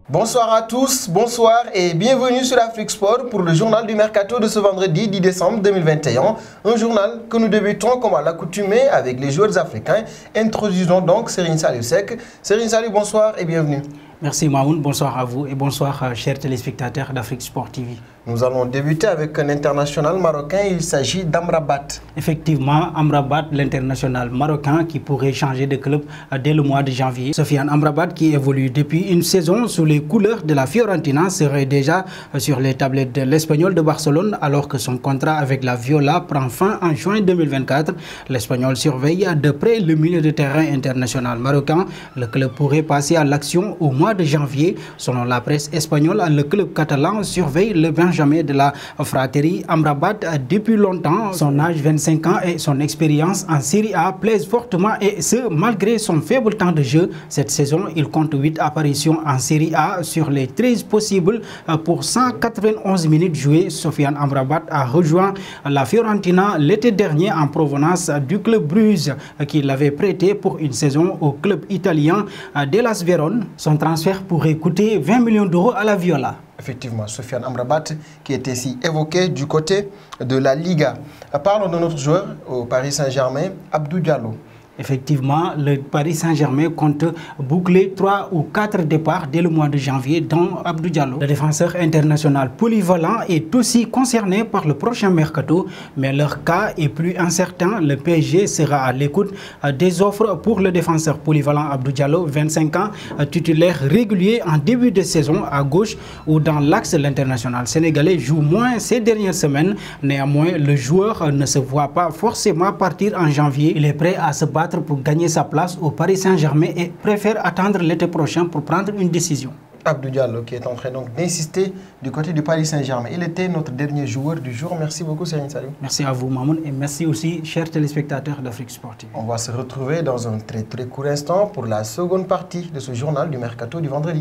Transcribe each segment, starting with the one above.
Bonsoir à tous, bonsoir et bienvenue sur Afrique Sport pour le journal du Mercato de ce vendredi 10 décembre 2021. Un journal que nous débutons comme à l'accoutumée avec les joueurs africains. Introduisons donc Serigne Saliou Seck. Serigne Saliou, bonsoir et bienvenue. Merci Mamoun, bonsoir à vous et bonsoir chers téléspectateurs d'Afrique Sport TV. Nous allons débuter avec un international marocain, il s'agit d'Amrabat. Effectivement, Amrabat, l'international marocain qui pourrait changer de club dès le mois de janvier. Sofiane Amrabat qui évolue depuis une saison sous les couleurs de la Fiorentina serait déjà sur les tablettes de l'Espagnol de Barcelone alors que son contrat avec la Viola prend fin en juin 2024. L'Espagnol surveille de près le milieu de terrain international marocain. Le club pourrait passer à l'action au mois de janvier. Selon la presse espagnole, le club catalan surveille le Benjamin de la fratrie. Amrabat depuis longtemps. Son âge 25 ans et son expérience en Série A plaisent fortement et ce malgré son faible temps de jeu. Cette saison, il compte 8 apparitions en Série A sur les 13 possibles pour 191 minutes jouées. Sofiane Amrabat a rejoint la Fiorentina l'été dernier en provenance du club Bruges qui l'avait prêté pour une saison au club italien d'Hellas Vérone. Son transfert pourrait coûter 20 millions d'euros à la Viola. Effectivement, Sofiane Amrabat qui était ici évoqué du côté de la Liga. Parlons de notre joueur au Paris Saint-Germain, Abdou Diallo. Effectivement, le Paris Saint-Germain compte boucler 3 ou 4 départs dès le mois de janvier, dont Abdou Diallo. Le défenseur international polyvalent est aussi concerné par le prochain mercato, mais leur cas est plus incertain. Le PSG sera à l'écoute des offres pour le défenseur polyvalent Abdou Diallo, 25 ans, titulaire régulier en début de saison à gauche ou dans l'axe. L'international sénégalais joue moins ces dernières semaines. Néanmoins, le joueur ne se voit pas forcément partir en janvier. Il est prêt à se battre pour gagner sa place au Paris Saint-Germain et préfère attendre l'été prochain pour prendre une décision. Abdou Diallo qui est en train donc d'insister du côté du Paris Saint-Germain. Il était notre dernier joueur du jour. Merci beaucoup Serigne Saliou. Merci à vous Mamoun et merci aussi chers téléspectateurs d'Afrique Sport TV. On va se retrouver dans un très court instant pour la seconde partie de ce journal du Mercato du vendredi.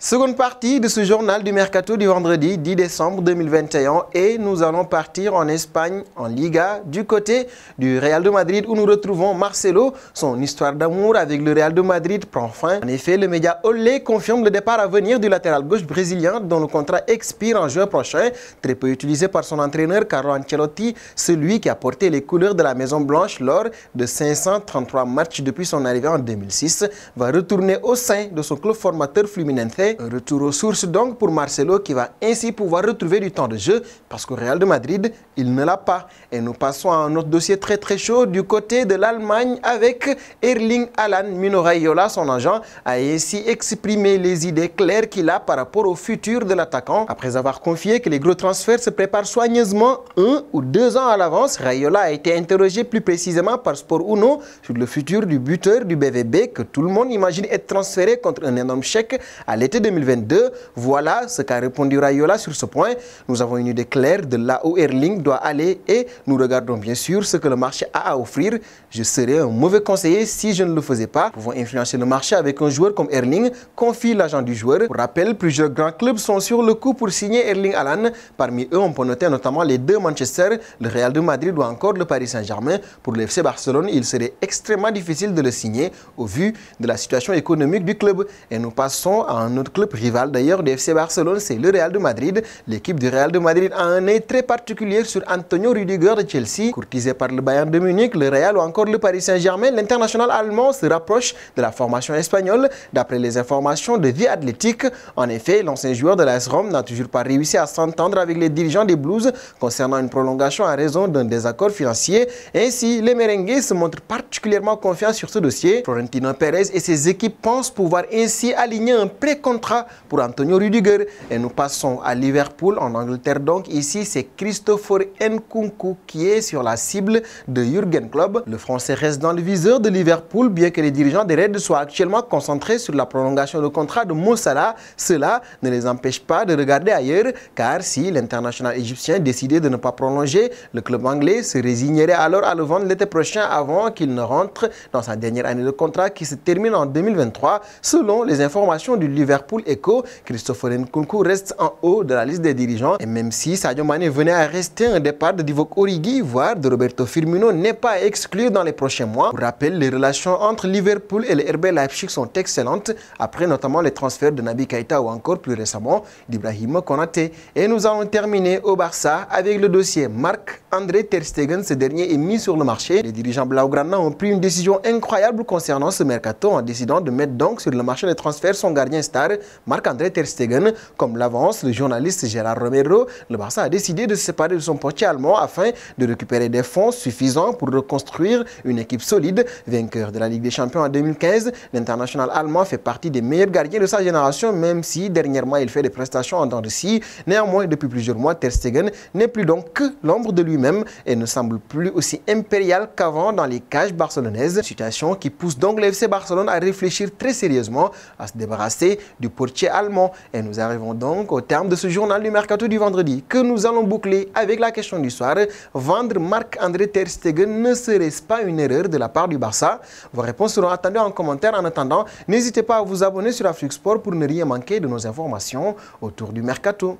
Seconde partie de ce journal du Mercato du vendredi 10 décembre 2021 et nous allons partir en Espagne, en Liga, du côté du Real de Madrid où nous retrouvons Marcelo. Son histoire d'amour avec le Real de Madrid prend fin. En effet, le média Olé confirme le départ à venir du latéral gauche brésilien dont le contrat expire en juin prochain. Très peu utilisé par son entraîneur Carlo Ancelotti, celui qui a porté les couleurs de la Maison Blanche lors de 533 matchs depuis son arrivée en 2006, va retourner au sein de son club formateur Fluminense. Un retour aux sources donc pour Marcelo qui va ainsi pouvoir retrouver du temps de jeu parce qu'au Real de Madrid, il ne l'a pas. Et nous passons à un autre dossier très chaud du côté de l'Allemagne avec Erling Haaland. Mino Raiola, son agent, a ainsi exprimé les idées claires qu'il a par rapport au futur de l'attaquant. Après avoir confié que les gros transferts se préparent soigneusement 1 ou 2 ans à l'avance, Raiola a été interrogé plus précisément par Sport Uno sur le futur du buteur du BVB que tout le monde imagine être transféré contre un énorme chèque à l'été 2022. Voilà ce qu'a répondu Raiola sur ce point. Nous avons une idée claire de là où Erling doit aller et nous regardons bien sûr ce que le marché a à offrir. Je serais un mauvais conseiller si je ne le faisais pas. Nous pouvons influencer le marché avec un joueur comme Erling, confie l'agent du joueur. Pour rappel, plusieurs grands clubs sont sur le coup pour signer Erling Haaland. Parmi eux, on peut noter notamment les deux Manchester, le Real de Madrid ou encore le Paris Saint-Germain. Pour le FC Barcelone, il serait extrêmement difficile de le signer au vu de la situation économique du club. Et nous passons à un autre club rival d'ailleurs du FC Barcelone, c'est le Real de Madrid. L'équipe du Real de Madrid a un œil très particulier sur Antonio Rüdiger de Chelsea. Courtisé par le Bayern de Munich, le Real ou encore le Paris Saint-Germain, l'international allemand se rapproche de la formation espagnole. D'après les informations de The Athletic, en effet, l'ancien joueur de l'AS Rome n'a toujours pas réussi à s'entendre avec les dirigeants des Blues concernant une prolongation à raison d'un désaccord financier. Ainsi, les merengues se montrent particulièrement confiants sur ce dossier. Florentino Pérez et ses équipes pensent pouvoir ainsi aligner un pré-contrat pour Antonio Rüdiger. Et nous passons à Liverpool, en Angleterre donc. Ici, c'est Christopher Nkunku qui est sur la cible de Jürgen Klopp. Le Français reste dans le viseur de Liverpool, bien que les dirigeants des Reds soient actuellement concentrés sur la prolongation de contrat de Mo Salah. Cela ne les empêche pas de regarder ailleurs, car si l'international égyptien décidait de ne pas prolonger, le club anglais se résignerait alors à le vendre l'été prochain avant qu'il ne rentre dans sa dernière année de contrat qui se termine en 2023, selon les informations du Liverpool Liverpool Echo, Christopher Nkunku reste en haut de la liste des dirigeants. Et même si Sadio Mané venait à rester, un départ de Divock Origi, voire de Roberto Firmino, n'est pas à exclure dans les prochains mois. Pour rappel, les relations entre Liverpool et le RB Leipzig sont excellentes, après notamment les transferts de Naby Keita ou encore plus récemment d'Ibrahima Konaté. Et nous allons terminer au Barça avec le dossier Marc-André Ter Stegen. Ce dernier est mis sur le marché. Les dirigeants blaugrana ont pris une décision incroyable concernant ce mercato en décidant de mettre donc sur le marché des transferts son gardien star Marc-André Ter Stegen. Comme l'avance le journaliste Gérard Romero, le Barça a décidé de se séparer de son portier allemand afin de récupérer des fonds suffisants pour reconstruire une équipe solide. Vainqueur de la Ligue des Champions en 2015, l'international allemand fait partie des meilleurs gardiens de sa génération, même si dernièrement il fait des prestations en dents de scie. Néanmoins, depuis plusieurs mois, Ter Stegen n'est plus donc que l'ombre de lui-même et ne semble plus aussi impérial qu'avant dans les cages barcelonaises. Situation qui pousse donc le FC Barcelone à réfléchir très sérieusement à se débarrasser du portier allemand. Et nous arrivons donc au terme de ce journal du mercato du vendredi que nous allons boucler avec la question du soir. Vendre Marc-André Ter Stegen ne serait-ce pas une erreur de la part du Barça? Vos réponses seront attendues en commentaire. En attendant, n'hésitez pas à vous abonner sur Afrique Sport pour ne rien manquer de nos informations autour du mercato.